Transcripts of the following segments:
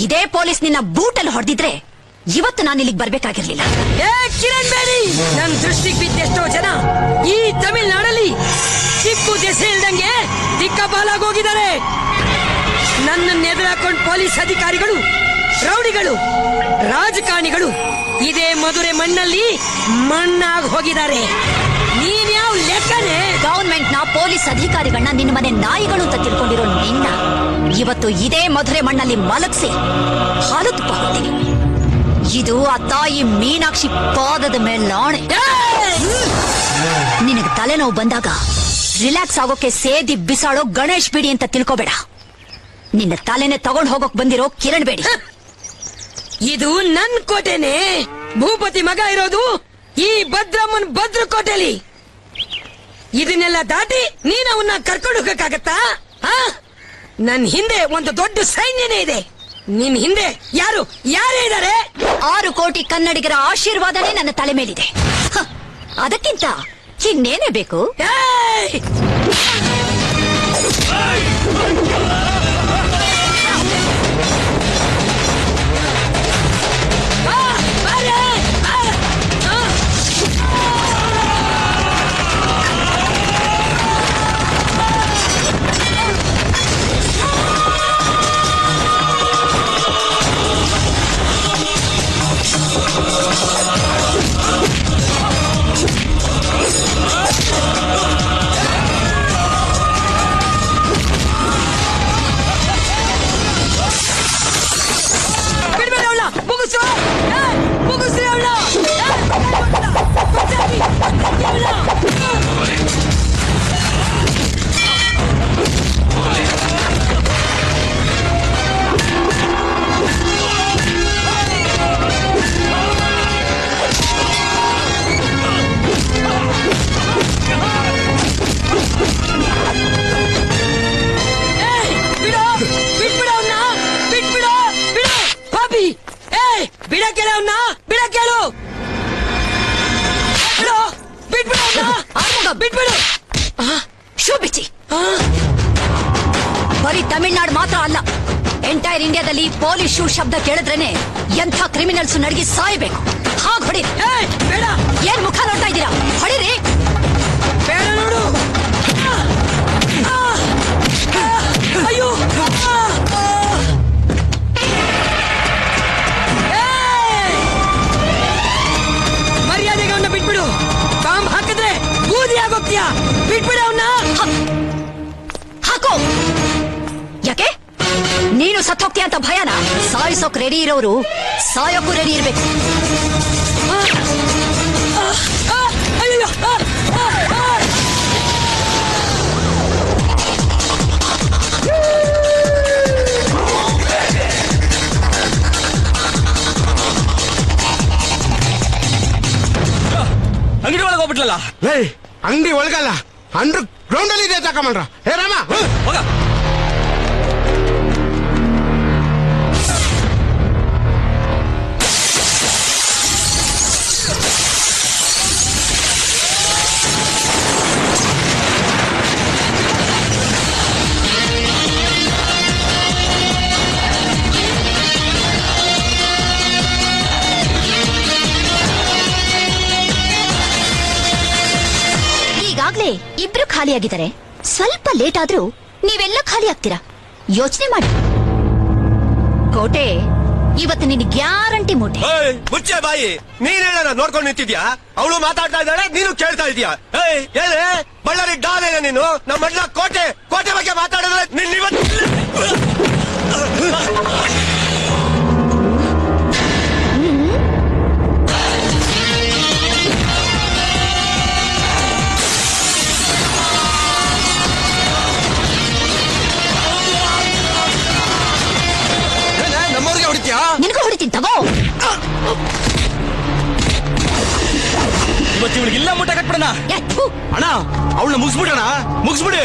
ಇದೇ ಪೊಲೀಸ್ ನಿನ್ನ ಬೂಟಲ್ಲಿ ಹೊಡೆದಿದ್ರೆ ಇವತ್ತು ನಾನು ಇಲ್ಲಿಗೆ ಬರ್ಬೇಕಾಗಿರ್ಲಿಲ್ಲ. ಕಿರಣ್ ಬೇಡಿ, ನನ್ ದೃಷ್ಟಿಗೆ ಬಿದ್ದೆಷ್ಟೋ ಜನ ಈ ತಮಿಳ್ನಾಡಲ್ಲಿ ಟಿಪ್ಪು ದೆಸೆ ಇಲ್ದಂಗೆ ದಿಕ್ಕಪಾಲಾಗೋಗಿದ್ದಾರೆ. ನನ್ನನ್ನು ಎದುರಾಕೊಂಡು ಪೊಲೀಸ್ ಅಧಿಕಾರಿಗಳು, ರೌಡಿಗಳು, ರಾಜಕಾರಣಿಗಳು ಇದೇ ಮಧುರೆ ಮಣ್ಣಲ್ಲಿ ಮಣ್ಣಾಗಿ ಹೋಗಿದ್ದಾರೆ. ನೀನ್ಯಾವ್ ಲೆಕ್ಕನೆ? ಗವರ್ಮೆಂಟ್ ನ ಪೊಲೀಸ್ ಅಧಿಕಾರಿಗಳನ್ನ ನಿನ್ನ ಮನೆ ನಾಯಿಗಳು ಅಂತ ತಿಳ್ಕೊಂಡಿರೋ ನಿನ್ನ ಇವತ್ತು ಇದೇ ಮಧುರೆ ಮಣ್ಣಲ್ಲಿ ಮಲಗಿಸಿ ಹಾಲು ತುಪ್ಪ ಹೋಗ್ತೀನಿ. ಇದು ಆ ತಾಯಿ ಮೀನಾಕ್ಷಿ ಪಾದದ ಮೇಲಾಣೆ. ನಿನಗೆ ತಲೆನೋವು ಬಂದಾಗ ರಿಲ್ಯಾಕ್ಸ್ ಆಗೋಕೆ ಸೇದಿ ಬಿಸಾಡೋ ಗಣೇಶ್ ಬೇಡಿ ಅಂತ ತಿಳ್ಕೋಬೇಡ. ನಿನ್ನ ತಲೆನೆ ತಗೊಂಡ್ ಹೋಗೋಕ್ ಬಂದಿರೋ ಕಿರಣ್ ಬೇಡಿ. ಇದು ನನ್ ಕೋಟೆನೆ. ಭೂಪತಿ ಮಗ ಇರೋದು ಈ ಭದ್ರಮ್ಮನ್ ಭದ್ರಕೋಟೆಲಿ. ಇದನ್ನೆಲ್ಲ ದಾಟಿ ನೀನ್ ಅವನ್ನ ಕರ್ಕೊಂಡು ಹೋಗಕ್ಕಾಗತ್ತಾ? ನನ್ ಹಿಂದೆ ಒಂದು ದೊಡ್ಡ ಸೈನ್ಯನೇ ಇದೆ. ನಿನ್ ಹಿಂದೆ ಯಾರೇ ಇದ್ದಾರೆ? 6 ಕೋಟಿ ಕನ್ನಡಿಗರ ಆಶೀರ್ವಾದನೇ ನನ್ನ ತಲೆ ಮೇಲಿದೆ. ಅದಕ್ಕಿಂತ ಇನ್ನೇನೇ ಬೇಕು? ಬರೀ ತಮಿಳ್ನಾಡು ಮಾತ್ರ ಅಲ್ಲ, ಎಂಟೈರ್ ಇಂಡಿಯಾದಲ್ಲಿ ಪೊಲೀಸ್ ಶೂ ಶಬ್ದ ಕೇಳಿದ್ರೇನೆ ಎಂಥ ಕ್ರಿಮಿನಲ್ಸ್ ನಡಗಿ ಸಾಯಬೇಕು. ಹಾಗೆ ಹೊಡಿ. ಬೇಡ. ಏನ್ ಮುಖ ನೋಡ್ತಾ ಇದ್ದೀರಾ? ಹೊಡಿರಿ. ಬೇಡ ನೋಡು. ಅಯ್ಯೋ, ಮರ್ಯಾದೆಗೆ ಅವನ್ನ ಬಿಟ್ಬಿಡು. ಬಾಂಬ್ ಹಾಕಿದ್ರೆ ಬೂದಿ ಆಗೋಗ್ತೀಯಾ? ಬಿಟ್ಬಿಡು ಅವನ್ನ. ಹಾಕೋ. ಯಾಕೆ? ನೀನು ಸತ್ತೋಗ್ತೀಯ ಅಂತ ಭಯನ? ಸಾಯಿಸೋಕ್ ರೆಡಿ ಇರೋರು ಸಾಯೋಕ್ಕೂ ರೆಡಿ ಇರ್ಬೇಕು. ಅಂಗಡಿ ಒಳಗೆ ಹೋಗ್ಬಿಟ್ಲಲ್ಲ. ಅಂಗಡಿ ಒಳಗಲ್ಲ, ಅಂಡರ್ ಗ್ರೌಂಡ್ ಅಲ್ಲಿ ಇದೆ. ತಕೊಂಡ್ರ ಹೇ ರಾಮ ಹೋಗ. ಈಗಾಗ್ಲೇ ಇಬ್ರು ಖಾಲಿಯಾಗಿದ್ದಾರೆ. ಸ್ವಲ್ಪ ಲೇಟ್ ಆದ್ರೂ ನೀವೆಲ್ಲ ಖಾಲಿ ಆಗ್ತೀರಾ. ಯೋಚನೆ ಮಾಡಿ. ಕೋಟೆ ಇವತ್ತು ನಿನ್ ಗ್ಯಾರಂಟಿ ಮೂಟೆ. ಮುಚ್ಚೆ ಬಾಯಿ. ನೀನೇನ ನೋಡ್ಕೊಂಡು ನಿಂತಿದ್ಯಾ? ಅವಳು ಮಾತಾಡ್ತಾ ಇದ್ದಾಳೆ, ನೀನು ಕೇಳ್ತಾ ಇದೀಯಾ? ಏನೇ ಬಳ್ಳಾರಿ ಡಾನೇನ ನೀನು? ನಮ್ಮ ಮಡ್ಲ ಕೋಟೆ ಬಗ್ಗೆ ಮಾತಾಡಿದ್ರೆ ನಿನ್ನ ನಮ್ಮವ್ರಿಗೆ ಹೊಡಿತೀಯಾ? ನಿನಗೂ ಹೊಡಿತೀನಿ ತಗೋ. ಇವತ್ತು ಇವಳಿಗೆ ಇಲ್ಲ ಮುಟ್ಟ ಕಟ್ಬಿಡಣ. ಅಣ್ಣ ಅವಳನ್ನ ಮುಗಿಸ್ಬಿಡೋಣ. ಮುಗಿಸ್ಬಿಡಿ.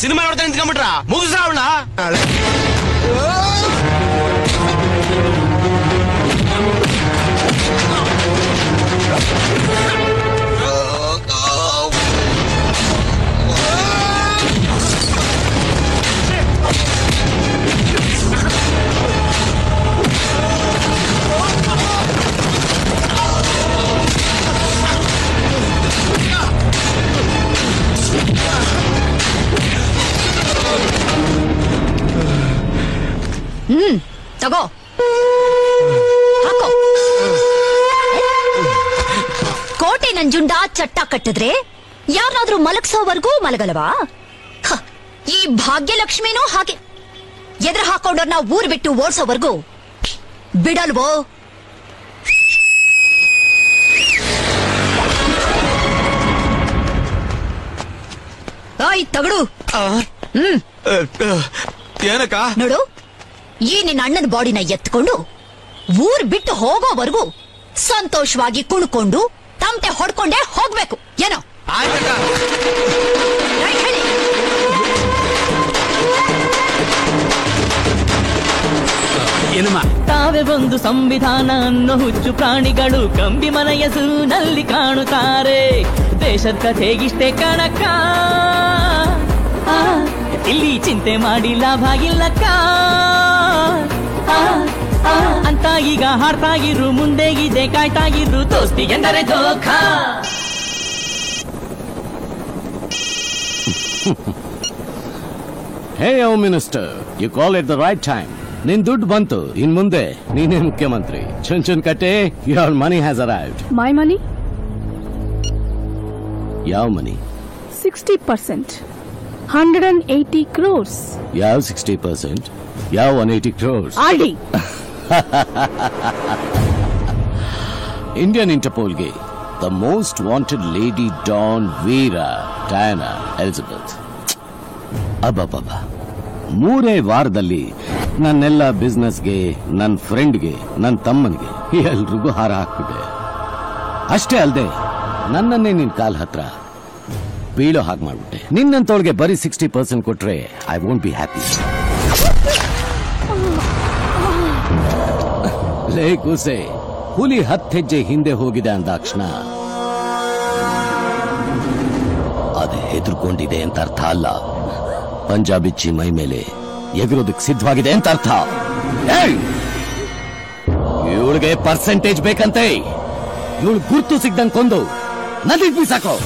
ಸಿನಿಮಾ ನೋಡ್ತಾ ನಿಂತ್ಕೊಂಡ್ಬಿಟ್ರ ಮುಗಿಸ್ರ ಅವಳ ತಗೋ ಹಾಕೋ. ಕೋಟೆ ನಂಜುಂಡ ಚಟ್ಟ ಕಟ್ಟಿದ್ರೆ ಯಾರನ್ನಾದ್ರೂ ಮಲಗ್ಸೋವರೆಗೂ ಮಲಗಲ್ವಾ? ಈ ಭಾಗ್ಯಲಕ್ಷ್ಮಿನೂ ಹಾಗೆ ಎದುರು ಹಾಕೊಂಡವ್ರನ್ನ ಊರ್ ಬಿಟ್ಟು ಓಡ್ಸೋವರೆಗೂ ಬಿಡಲ್ವೋ? ಆಯ್ ತಗಡು. ಏನಕ್ಕ ನೋಡು, ಈ ನಿನ್ನ ಅಣ್ಣನ ಬಾಡಿನ ಎತ್ಕೊಂಡು ಊರ್ ಬಿಟ್ಟು ಹೋಗೋವರೆಗೂ ಸಂತೋಷವಾಗಿ ಕುಣ್ಕೊಂಡು ತಮಟೆ ಹೊಡ್ಕೊಂಡೇ ಹೋಗ್ಬೇಕು. ಏನೋ ಹೇಳಿ. ಏನಮ್ಮ ತಾವೇ ಒಂದು ಸಂವಿಧಾನ ಅನ್ನೋ ಹುಚ್ಚು ಪ್ರಾಣಿಗಳು ಕಂಬಿ ಮನೆಯ ಸೂನಲ್ಲಿ ಕಾಣುತ್ತಾರೆ. ದೇಶದ ಕಥೆಗಿಷ್ಟೇ ಕಣಕ್ಕ, ಇಲ್ಲಿ ಚಿಂತೆ ಮಾಡಿ ಲಾಭ ಇಲ್ಲಕ್ಕ ಅಂತ ಈಗ ಹಾಡ್ತಾಗಿರು, ಮುಂದೆ ಇದೆ ಕಾಯ್ತಾಗಿರು, ದೋಸ್ತಿ ಎಂದರೆ ಧೋಖಾ. Hey, Home Minister, you call at the right time. ನಿನ್ ದುಡ್ಡು ಬಂತು, ಇನ್ ಮುಂದೆ ನೀನೇ ಮುಖ್ಯಮಂತ್ರಿ. ಚುನ್ ಕಟ್ಟೆ, your money has arrived. My money? ಯಾವ ಮನಿ? 60%. 180 crores. ಯಾವ 60%? ಯಾವ 180 crores? RD. ಇಂಡಿಯನ್ ಇಂಟರ್ಪೋಲ್ಗೆ the most wanted lady don Veera Diana Elizabeth. ಅಬ್ಬಬ್ಬ, 3 ವಾರದಲ್ಲಿ ನನ್ನೆಲ್ಲ ಬಿಸ್ನೆಸ್ಗೆ, ನನ್ನ ಫ್ರೆಂಡ್ಗೆ, ನನ್ನ ತಮ್ಮನಿಗೆ ಎಲ್ರಿಗೂ ಹಾರ ಹಾಕ್ಬಿಟ್ಟೆ. ಅಷ್ಟೇ ಅಲ್ಲದೆ ನನ್ನನ್ನೇ ನಿನ್ ಕಾಲ್ ಹತ್ರ ಬೀಳೋ ಹಾಗೆ ಮಾಡ್ಬಿಟ್ಟೆ. ನಿನ್ನಂತೋಳ್ಗೆ ಬರೀ 60% ಕೊಟ್ರೆ ಐ ವೋಂಟ್ ಬಿ ಹ್ಯಾಪಿ. ಲೇ ಕೂಸೆ, ಹುಲಿ 10 ಹೆಜ್ಜೆ ಹಿಂದೆ ಹೋಗಿದೆ ಅಂದಾಕ್ಷಣ ಅದು ಹೆದರ್ಕೊಂಡಿದೆ ಅಂತ ಅರ್ಥ ಅಲ್ಲ. ಪಂಜಾಬಿಚ್ಚಿ ಮೈ ಮೇಲೆ ಎಗರೋದಕ್ಕೆ ಸಿದ್ಧವಾಗಿದೆ ಅಂತ ಅರ್ಥ. ಇವಳಿಗೆ ಪರ್ಸೆಂಟೇಜ್ ಬೇಕಂತೆ. ಇವಳು ಗುರ್ತು ಸಿಗ್ದಂಗ್ ಕೊಂದು ನದಿಗೆ ಬೀಸಾಕೋ.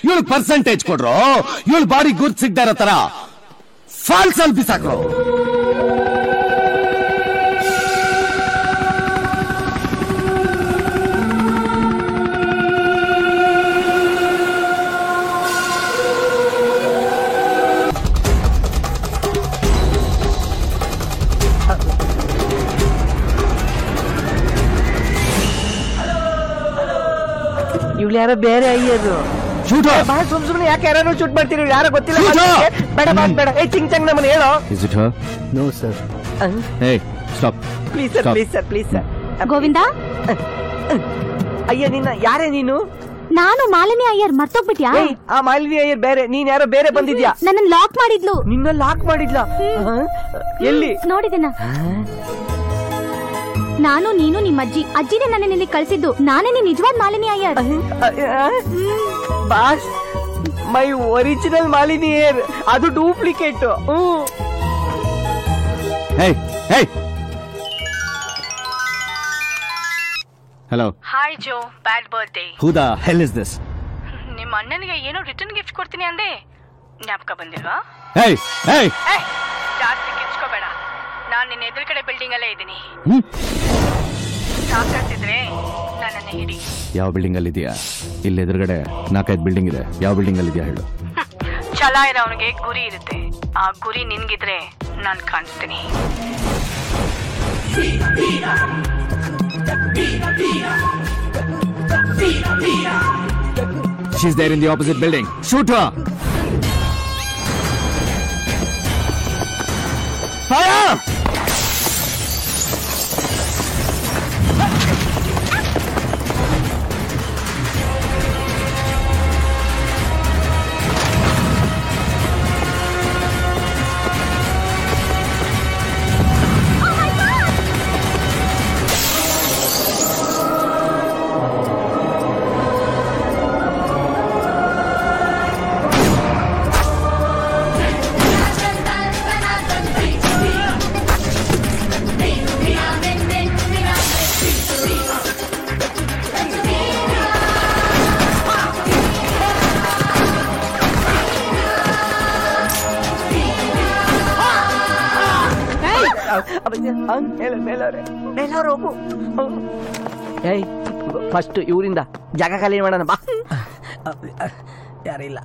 ಇವಳು ಪರ್ಸೆಂಟೇಜ್ ಕೊಡ್ರೋ, ಇವಳು ಬಾಡಿ ಗುರ್ತು ಸಿಗ್ದಾರ ತರ ಫಾಲ್ಸ್ ಅಲ್ಲಿ ಬಿಸಾಕ್ರೋ. ಇವ್ಳು ಯಾರೋ ಬೇರೆ ಅಯ್ಯೋದು. ಸುಮ್ನೆ ಯಾಕೆ ಯಾರು ಶೂಟ್ ಮಾಡ್ತೀರಿ? ಯಾರೋ ಗೊತ್ತಿಲ್ಲ. ಬೇಡ ಬೇಡ. ಚಿಂಗ್ ಚಂಗ್ ನಮ್ಮನ್ನ ಹೇಳೋ. Is it her? No sir. Hey, stop. Please sir, please sir, please sir. Govinda, ಅಯ್ಯ ನಿನ್ನ ಯಾರೇ ನೀನು? ನಾನು ಮಾಲಿನಿ ಅಯ್ಯರ್, ಮರ್ತೋಗ್ಬಿಟ್ಯಾ? ಆ ಮಾಲಿನಿ ಅಯ್ಯರ್ ಬೇರೆ, ನೀನ್ ಯಾರೋ ಬೇರೆ ಬಂದಿದ್ಯಾ. ನನ್ನ ಲಾಕ್ ಮಾಡಿದ್ಲು. ನಿನ್ನ ಲಾಕ್ ಮಾಡಿದ್ಲ? ಎಲ್ಲಿ ನೋಡಿದೆನಾ? ನಾನು ನೀನು ನಿಮ್ಮ ಅಜ್ಜಿನೇ ನನ್ನಲ್ಲಿ ಕಳ್ಸಿದ್ದು. ನಾನೇ ನಿಜವಾದ Malini Iyer. Boss, my original Malini Iyer, ಅದು duplicate. Hello. Hi Joe, bad birthday. Who the hell is this? ನಿಮ್ಮ ಅಣ್ಣನಿಗೆ ಏನೋ ರಿಟರ್ನ್ ಗಿಫ್ಟ್ ಕೊಡ್ತೀನಿ ಅಂದೆ, ಜ್ಞಾಪಕ ಬಂದಿಲ್ವಾ? ಜಾಸ್ತಿ ಕಿರ್ಚ್ಕೋಬೇಡ, ನಾನು ನಿನ್ನ ಎದುರುಗಡೆ ಬಿಲ್ಡಿಂಗ್ ಅಲ್ಲೇ ಇದ್ದೀನಿ. ಸಾಕಾಗ್ತಿದ್ರೆ ನನ್ನನ್ನ ಹಿಡಿ. ಯಾವ ಬಿಲ್ಡಿಂಗ್ ಅಲ್ಲಿ ಇದೆಯಾ? ಇಲ್ಲಿ ಎದುರುಗಡೆ 4-5 ಬಿಲ್ಡಿಂಗ್ ಇದೆ. ಯಾವ ಬಿಲ್ಡಿಂಗ್ ಅಲ್ಲಿ ಇದೆಯಾ ಹೇಳು. ಛಲ ಇರೋವನಿಗೆ ಗುರಿ ಇರುತ್ತೆ. ಆ ಗುರಿ ನಿನ್ಗಿದ್ರೆ ನಾನು ಕಾಣಿಸ್ತೀನಿ. She's there in the opposite building. Shoot her! Fire! First ಇವರಿಂದ ಜಾಗ ಖಾಲಿ ಮಾಡೋಣ ಬಾ. ಯಾರಿಲ್ಲ.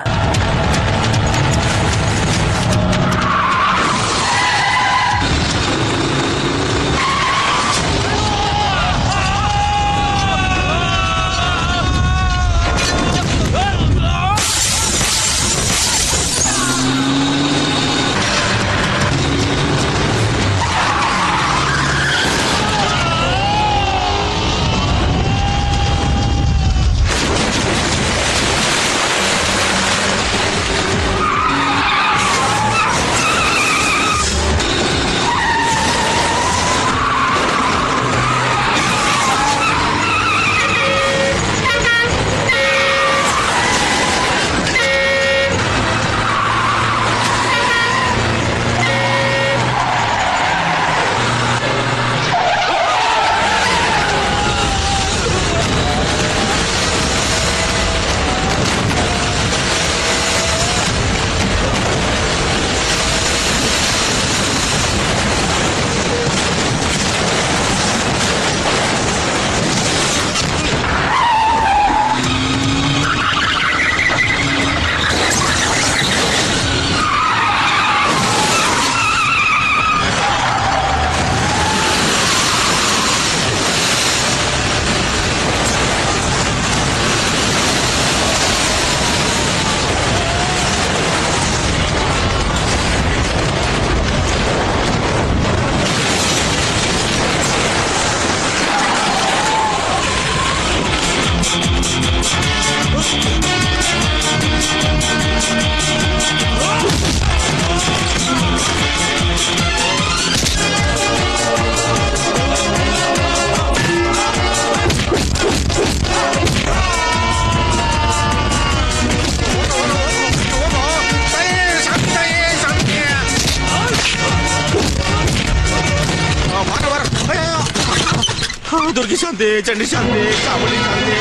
दुर्गी शांति, चंडी शांति, काबुली शांति,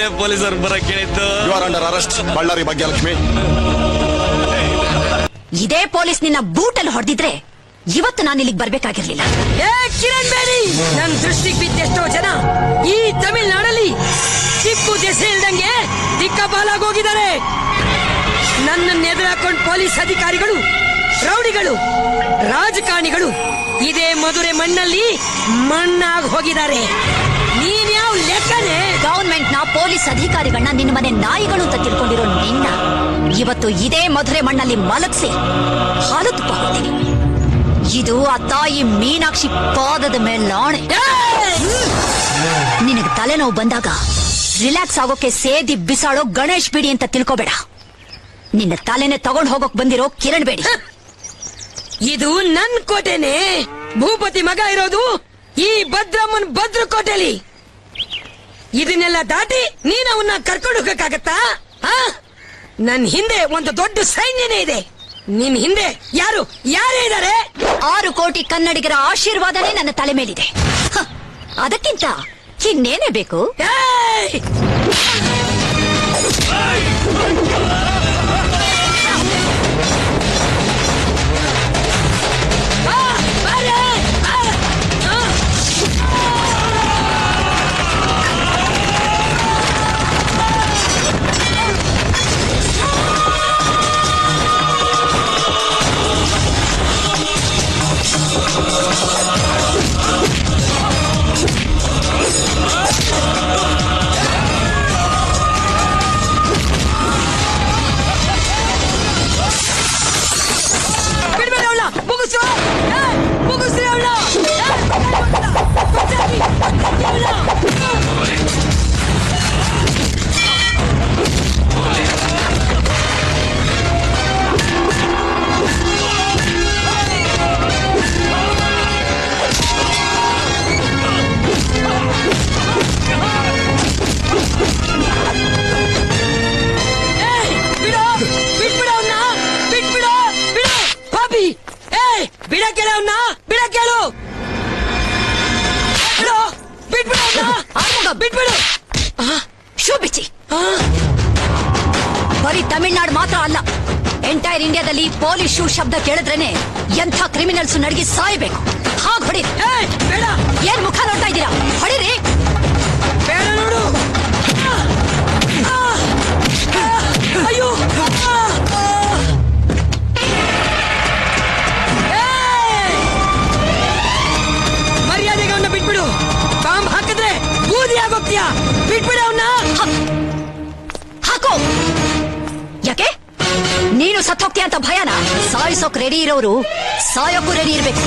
ಅವರೇ ಪೊಲೀಸರು ಬರಕ್ ಕೇಳಿದ್ದು. You are under arrest Ballari Bhagyalakshmi. ಇದೇ ಪೊಲೀಸ್ ನಿನ್ನ ಬೂಟಲ್ಲಿ ಹೊಡೆದಿದ್ರೆ ಇವತ್ತು ನಾನು ಇಲ್ಲಿಗೆ ಬರ್ಬೇಕಾಗಿರ್ಲಿಲ್ಲ. ಕಿರಣ್ ಬೇಡಿ, ನನ್ ದೃಷ್ಟಿಗೆ ಬಿದ್ದೆಷ್ಟೋ ಜನ ಈ ತಮಿಳ್ನಾಡಲ್ಲಿ ದಿಕ್ಕು ದೆಸೆ ಇಲ್ದಂಗೆ ದಿಕ್ಕಪಾಲಾಗೋಗಿದ್ದಾರೆ. ನನ್ನನ್ನು ಎದುರಾಕೊಂಡು ಪೊಲೀಸ್ ಅಧಿಕಾರಿಗಳು, ರೌಡಿಗಳು, ರಾಜಕಾರಣಿಗಳು ಇದೇ ಮಧುರೆ ಮಣ್ಣಲ್ಲಿ ಮಣ್ಣಾಗಿ ಹೋಗಿದ್ದಾರೆ. ನೀನ್ ಯಾವ ಲೆಕ್ಕನೆ? ಗವರ್ಮೆಂಟ್ ನ ಪೊಲೀಸ್ ಅಧಿಕಾರಿಗಳನ್ನ ನಿನ್ನ ಮನೆ ನಾಯಿಗಳು ಅಂತ ತಿಳ್ಕೊಂಡಿರೋ ನಿನ್ನ ಇವತ್ತು ಇದೇ ಮಧುರೆ ಮಣ್ಣಲ್ಲಿ ಮಲಗಿಸಿ ಹಾಲು ತುಪ್ಪ ಹೋಗ್ತೀನಿ. ಇದು ಆ ತಾಯಿ ಮೀನಾಕ್ಷಿ ಪಾದದ ಮೇಲಾಣೆ. ನಿನಗೆ ತಲೆನೋವು ಬಂದಾಗ ರಿಲ್ಯಾಕ್ಸ್ ಆಗೋಕೆ ಸೇದಿ ಬಿಸಾಡೋ ಗಣೇಶ್ ಬಿಡಿ ಅಂತ ತಿಳ್ಕೋಬೇಡ. ನಿನ್ನ ತಲೆನೆ ತಗೊಂಡ್ ಹೋಗೋಕ್ ಬಂದಿರೋ ಕಿರಣ್ ಬೇಡಿ. ಇದು ನನ್ ಕೋಟೆನೆ. ಭೂಪತಿ ಮಗ ಇರೋದು ಈ ಭದ್ರಮ್ಮನ್ ಭದ್ರಕೋಟೆಲಿ. ಇದನ್ನೆಲ್ಲ ದಾಟಿ ನೀನ್ ಅವನ್ನ ಕರ್ಕೊಂಡು ಹೋಗಕ್ಕಾಗತ್ತಾ? ನನ್ ಹಿಂದೆ ಒಂದು ದೊಡ್ಡ ಸೈನ್ಯನೇ ಇದೆ. ನಿನ್ ಹಿಂದೆ ಯಾರೇ ಇದ್ದಾರೆ? 6 ಕೋಟಿ ಕನ್ನಡಿಗರ ಆಶೀರ್ವಾದನೇ ನನ್ನ ತಲೆ ಮೇಲಿದೆ. ಅದಕ್ಕಿಂತ ಇನ್ನೇನೇ ಬೇಕು? ಬರೀ ತಮಿಳ್ನಾಡು ಮಾತ್ರ ಅಲ್ಲ, ಎಂಟೈರ್ ಇಂಡಿಯಾದಲ್ಲಿ ಪೊಲೀಸ್ ಶೂ ಶಬ್ದ ಕೇಳಿದ್ರೇನೆ ಎಂಥ ಕ್ರಿಮಿನಲ್ಸ್ ನಡಗಿ ಸಾಯ್ಬೇಕು. ಹಾಗೆ ಹೊಡಿ. ಬೇಡ, ಏನ್ ಮುಖ ನೋಡ್ತಾ ಇದ್ದೀರಾ? ಹೊಡಿರಿ. ಬೇಡ ನೋಡು. ಅಯ್ಯೋ, ಮರ್ಯಾದೆಗೆ ಅವನ್ನ ಬಿಟ್ಬಿಡು. ಬಾಂಬ್ ಹಾಕಿದ್ರೆ ಬೂದಿ ಆಗೋಗ್ತೀಯ. ಬಿಟ್ಬಿಡು ಅವನ್ನ. ಹಾಕೋ. ಯಾಕೆ? ನೀನು ಸತ್ತೋಗ್ತೀಯ ಅಂತ ಭಯನಾ? ಸಾಯಿಸೋಕ್ ರೆಡಿ ಇರೋರು ಸಾಯೋಕ್ಕೂ ರೆಡಿ ಇರ್ಬೇಕು.